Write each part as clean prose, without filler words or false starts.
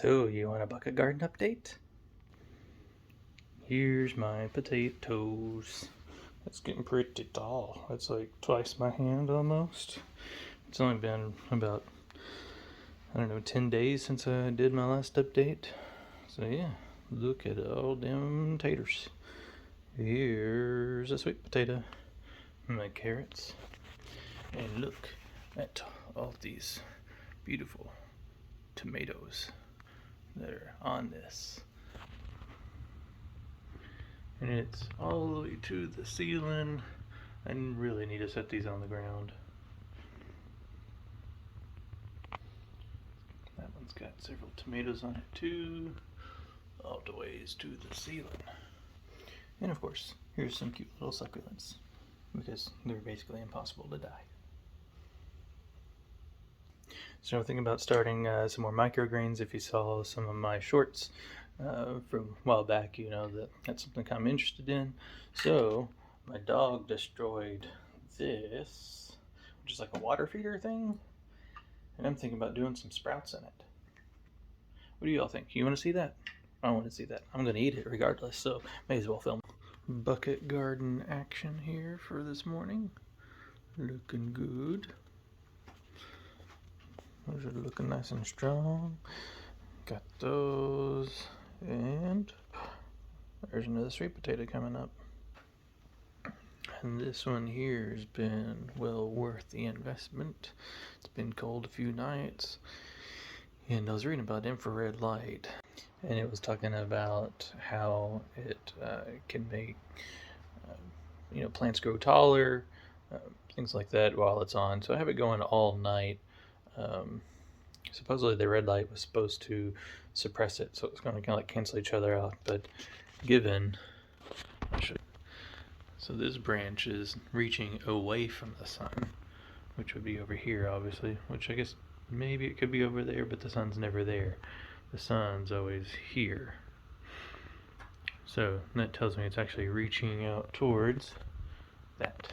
So, you want a bucket garden update? Here's my potatoes. It's getting pretty tall. It's like twice my hand almost. It's only been about, 10 days since I did my last update. So, yeah, look at all them taters. Here's a sweet potato, my carrots, and look at all these beautiful tomatoes that are on this. And it's all the way to the ceiling. I really need to set these on the ground. That one's got several tomatoes on it too, all the ways to the ceiling. And of course, here's some cute little succulents, because they're basically impossible to die. So I'm thinking about starting some more microgreens. If you saw some of my shorts from a while back, you know that that's something I'm interested in. So my dog destroyed this, which is like a water feeder thing, and I'm thinking about doing some sprouts in it. What do y'all think? You want to see that? I want to see that. I'm going to eat it regardless, so may as well film. Bucket garden action here for this morning. Looking good. Those are looking nice and strong. Got those. And there's another sweet potato coming up. And this one here has been well worth the investment. It's been cold a few nights. And I was reading about infrared light. And it was talking about how it can make plants grow taller, things like that while it's on. So I have it going all night. Supposedly the red light was supposed to suppress it, so it's going to kind of like cancel each other out. But given, so this branch is reaching away from the sun, which would be over here, obviously. Which I guess maybe it could be over there, but the sun's never there. The sun's always here. So that tells me it's actually reaching out towards that.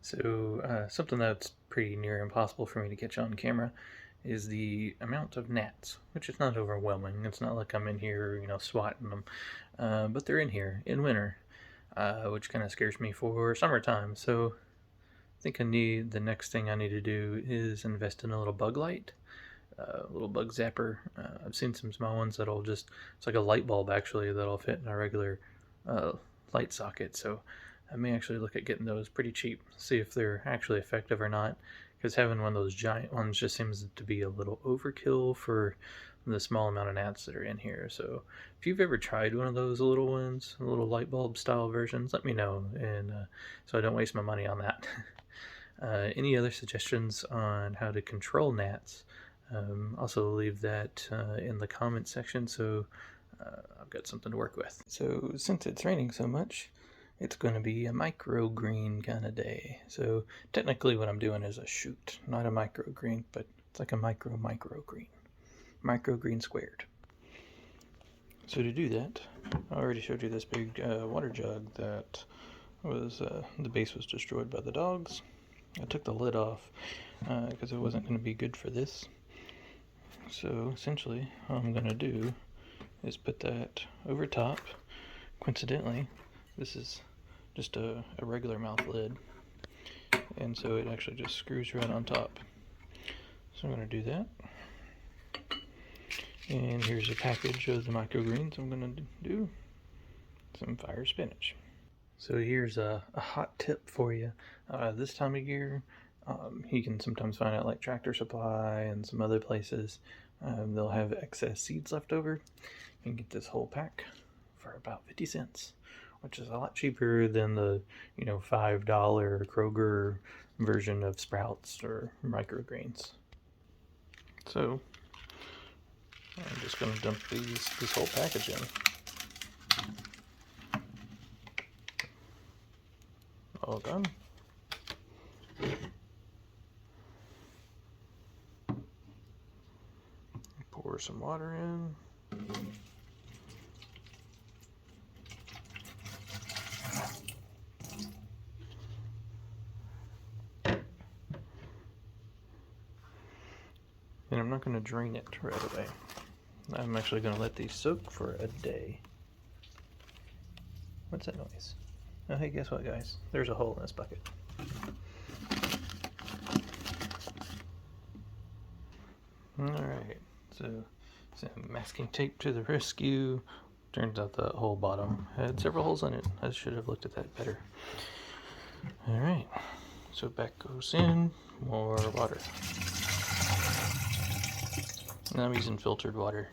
So something that's pretty near impossible for me to catch on camera is the amount of gnats, which is not overwhelming. It's not like I'm in here, swatting them, but they're in here in winter, which kind of scares me for summertime. So I think the next thing I need to do is invest in a little bug light, a little bug zapper. I've seen some small ones that'll it's like a light bulb actually that'll fit in a regular light socket. So I may actually look at getting those pretty cheap, see if they're actually effective or not, because having one of those giant ones just seems to be a little overkill for the small amount of gnats that are in here. So if you've ever tried one of those little ones, little light bulb style versions, let me know, and so I don't waste my money on that. Any other suggestions on how to control gnats? Also leave that in the comment section, so I've got something to work with. So since it's raining so much, it's going to be a microgreen kind of day. So technically what I'm doing is a shoot, not a microgreen, but it's like a microgreen. Microgreen squared. So to do that, I already showed you this big water jug that was, the base was destroyed by the dogs. I took the lid off because it wasn't going to be good for this. So essentially all I'm going to do is put that over top. Coincidentally, this is just a regular mouth lid, and so it actually just screws right on top. So I'm going to do that. And here's a package of the microgreens I'm going to do. Some fire spinach. So here's a hot tip for you. This time of year, you can sometimes find out like Tractor Supply and some other places. They'll have excess seeds left over. You can get this whole pack for about 50 cents, which is a lot cheaper than the $5 Kroger version of sprouts or microgreens. So I'm just going to dump this whole package in. All done. Pour some water in. And I'm not going to drain it right away. I'm actually going to let these soak for a day. What's that noise? Oh, hey, guess what, guys? There's a hole in this bucket. Alright, so masking tape to the rescue. Turns out the whole bottom had several holes in it. I should have looked at that better. Alright, so back goes in, more water. And I'm using filtered water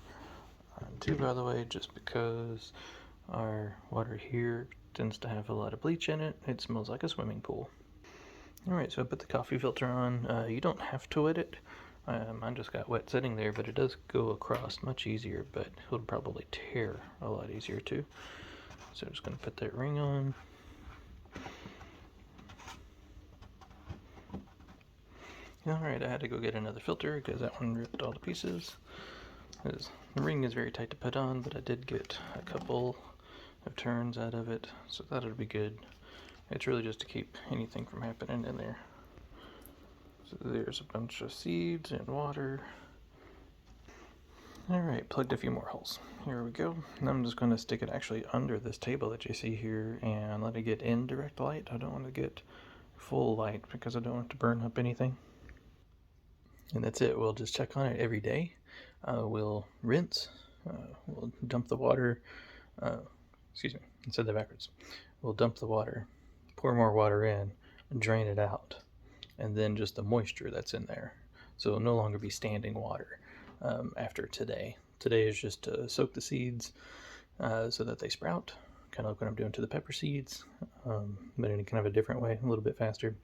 too, by the way, just because our water here tends to have a lot of bleach in it. It smells like a swimming pool. Alright, so I put the coffee filter on. You don't have to wet it. Mine just got wet sitting there, but it does go across much easier, but it'll probably tear a lot easier too. So I'm just going to put that ring on. Alright, I had to go get another filter because that one ripped all to pieces. The ring is very tight to put on, but I did get a couple of turns out of it, so that would be good. It's really just to keep anything from happening in there. So there's a bunch of seeds and water. Alright, plugged a few more holes. Here we go. And I'm just going to stick it actually under this table that you see here and let it get indirect light. I don't want to get full light because I don't want to burn up anything. And that's it. We'll just check on it every day. We'll rinse. We'll dump the water. Excuse me, I said that backwards. We'll dump the water, pour more water in, and drain it out. And then just the moisture that's in there. So it'll no longer be standing water after today. Today is just to soak the seeds so that they sprout. Kind of like what I'm doing to the pepper seeds, but in kind of a different way, a little bit faster.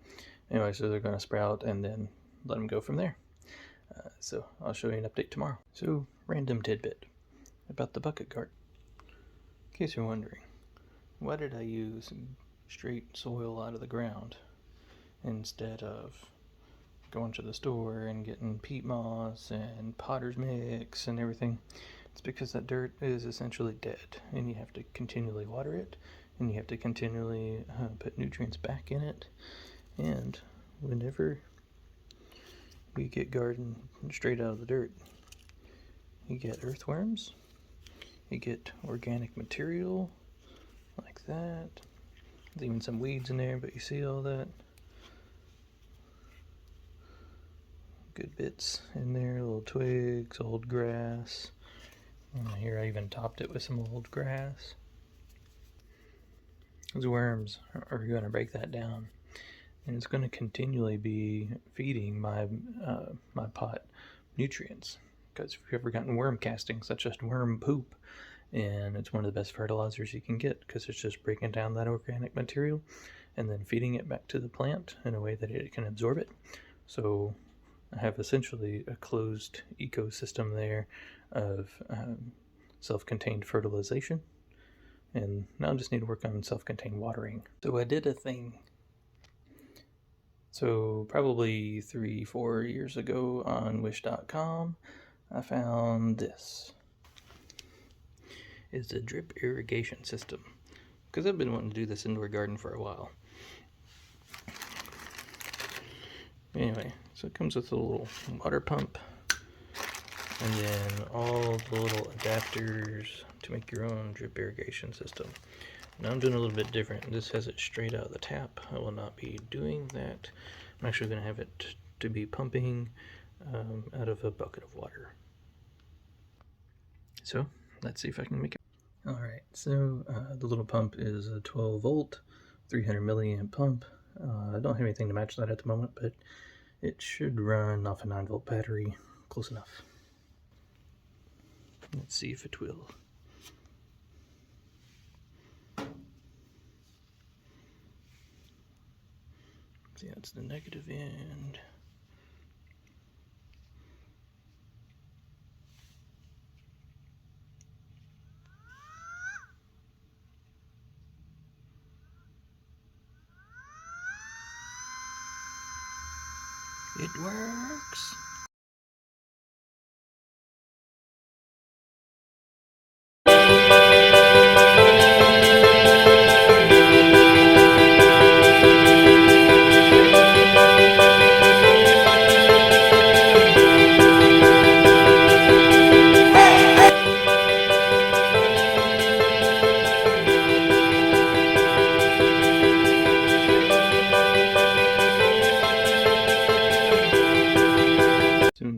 Anyway, so they're going to sprout and then let them go from there. So I'll show you an update tomorrow. So, random tidbit about the bucket garden. In case you're wondering, why did I use straight soil out of the ground instead of going to the store and getting peat moss and potter's mix and everything? It's because that dirt is essentially dead, and you have to continually water it, and you have to continually put nutrients back in it. And whenever we get garden straight out of the dirt, you get earthworms, you get organic material like that. There's even some weeds in there, but you see all that good bits in there, little twigs, old grass. Here I even topped it with some old grass. Those worms are going to break that down, and it's going to continually be feeding my my pot nutrients. Because if you've ever gotten worm castings, that's just worm poop, and it's one of the best fertilizers you can get because it's just breaking down that organic material and then feeding it back to the plant in a way that it can absorb it. So I have essentially a closed ecosystem there of self-contained fertilization, and now I just need to work on self-contained watering. So I did a thing. So probably 3-4 years ago on wish.com, I found this. It's a drip irrigation system, because I've been wanting to do this indoor garden for a while. Anyway, so it comes with a little water pump, and then all the little adapters to make your own drip irrigation system. Now I'm doing a little bit different. This has it straight out of the tap. I will not be doing that. I'm actually going to have it to be pumping out of a bucket of water. So let's see if I can make it. Alright, so the little pump is a 12 volt, 300 milliamp pump. I don't have anything to match that at the moment, but it should run off a 9 volt battery. Close enough. Let's see if it will. See, that's the negative end. It works.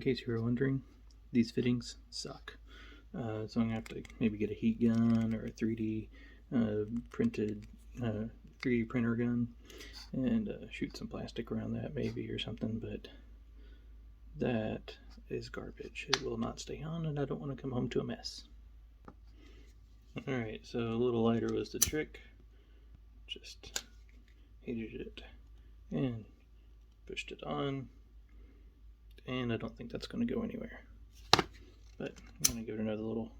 case you were wondering, these fittings suck. So I'm going to have to maybe get a heat gun or a 3D printed 3D printer gun and shoot some plastic around that maybe or something, but that is garbage. It will not stay on and I don't want to come home to a mess. Alright, so a little lighter was the trick. Just heated it and pushed it on, and I don't think that's going to go anywhere, but I'm going to give it another little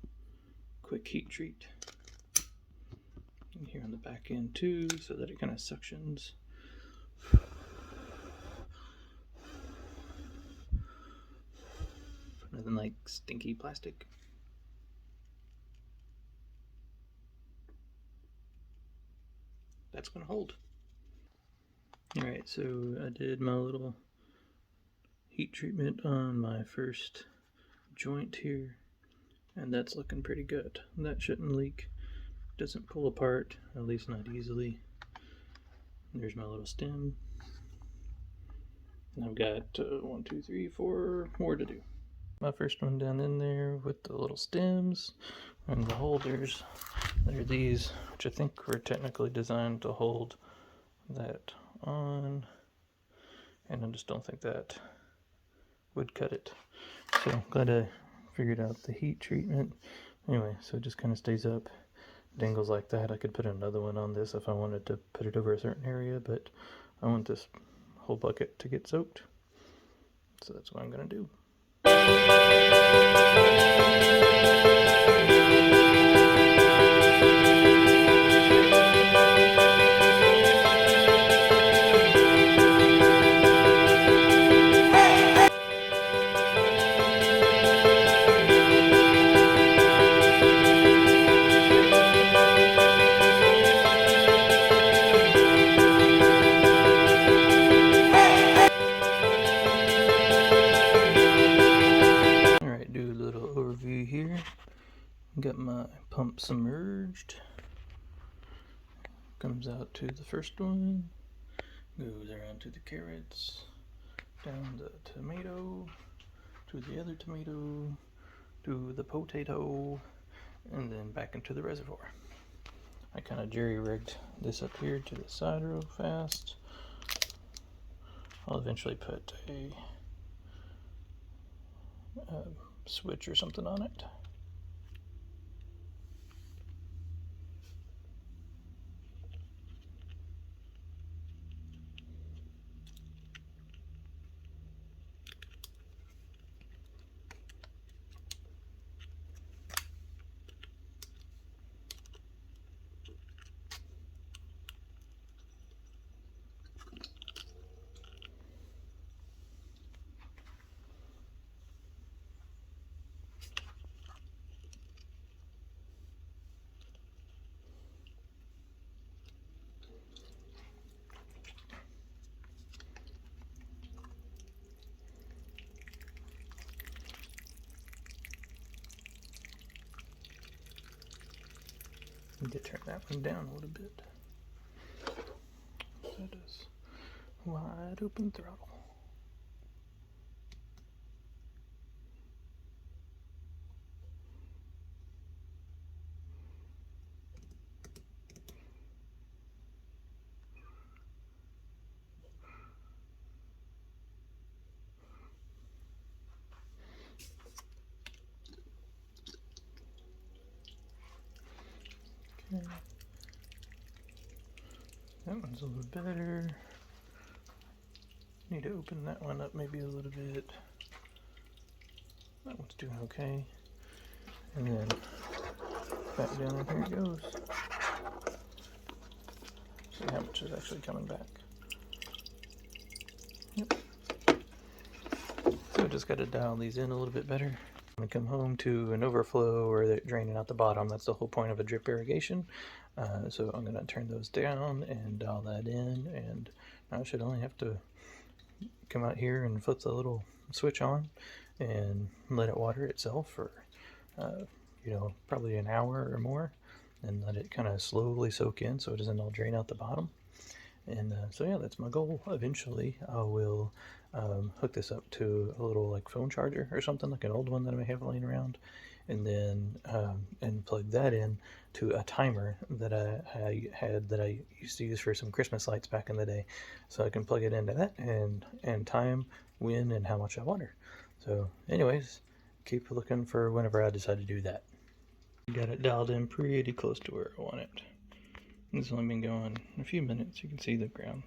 quick heat treat and here on the back end too, so that it kind of suctions. Nothing like stinky plastic. That's going to hold. Alright, so I did my little heat treatment on my first joint here, and that's looking pretty good. That shouldn't leak. Doesn't pull apart, at least not easily. There's my little stem. And I've got 1, 2, 3, 4 more to do. My first one down in there with the little stems and the holders. They're these, which I think were technically designed to hold that on, and I just don't think that would cut it. So I'm glad I figured out the heat treatment. Anyway, so it just kind of stays up, dangles like that. I could put another one on this if I wanted to put it over a certain area, but I want this whole bucket to get soaked, so that's what I'm gonna do. Got my pump submerged. Comes out to the first one, goes around to the carrots, down the tomato, to the other tomato, to the potato, and then back into the reservoir. I kind of jerry-rigged this up here to the side real fast. I'll eventually put a switch or something on it. Need to turn that one down a little bit. That is wide open throttle. Okay. That one's a little better. Need to open that one up maybe a little bit. That one's doing okay. And then back down, and here it goes. See how much is actually coming back. Yep. So just got to dial these in a little bit better. I'm going to come home to an overflow or they're draining out the bottom. That's the whole point of a drip irrigation. So I'm going to turn those down and dial that in, and I should only have to come out here and flip the little switch on and let it water itself for probably an hour or more, and let it kind of slowly soak in so it doesn't all drain out the bottom. And so yeah, that's my goal. Eventually, I will hook this up to a little like phone charger or something, like an old one that I may have laying around, and then and plug that in to a timer that I had that I used to use for some Christmas lights back in the day, so I can plug it into that and time when and how much I water. So, anyways, keep looking for whenever I decide to do that. Got it dialed in pretty close to where I want it. It's only been going a few minutes. You can see the ground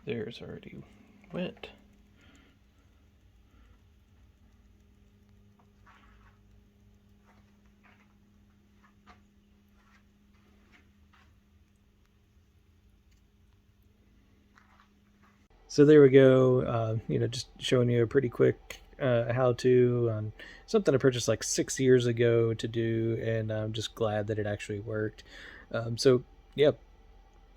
there is already wet. So there we go. Just showing you a pretty quick how-to on something I purchased like 6 years ago to do, and I'm just glad that it actually worked. So yeah,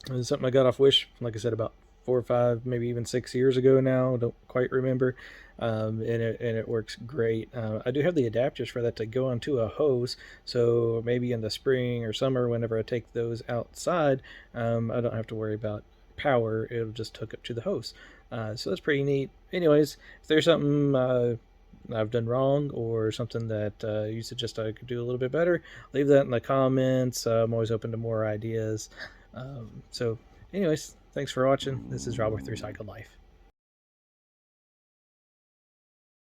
it was something I got off Wish, like I said, about 4 or 5, maybe even 6 years ago now. I don't quite remember. And it works great. I do have the adapters for that to go onto a hose, so maybe in the spring or summer, whenever I take those outside, I don't have to worry about power. It'll just hook up to the hose. So that's pretty neat. Anyways, if there's something I've done wrong or something that you suggest I could do a little bit better, leave that in the comments. I'm always open to more ideas. So, anyways, thanks for watching. This is Rob with Recycled Life.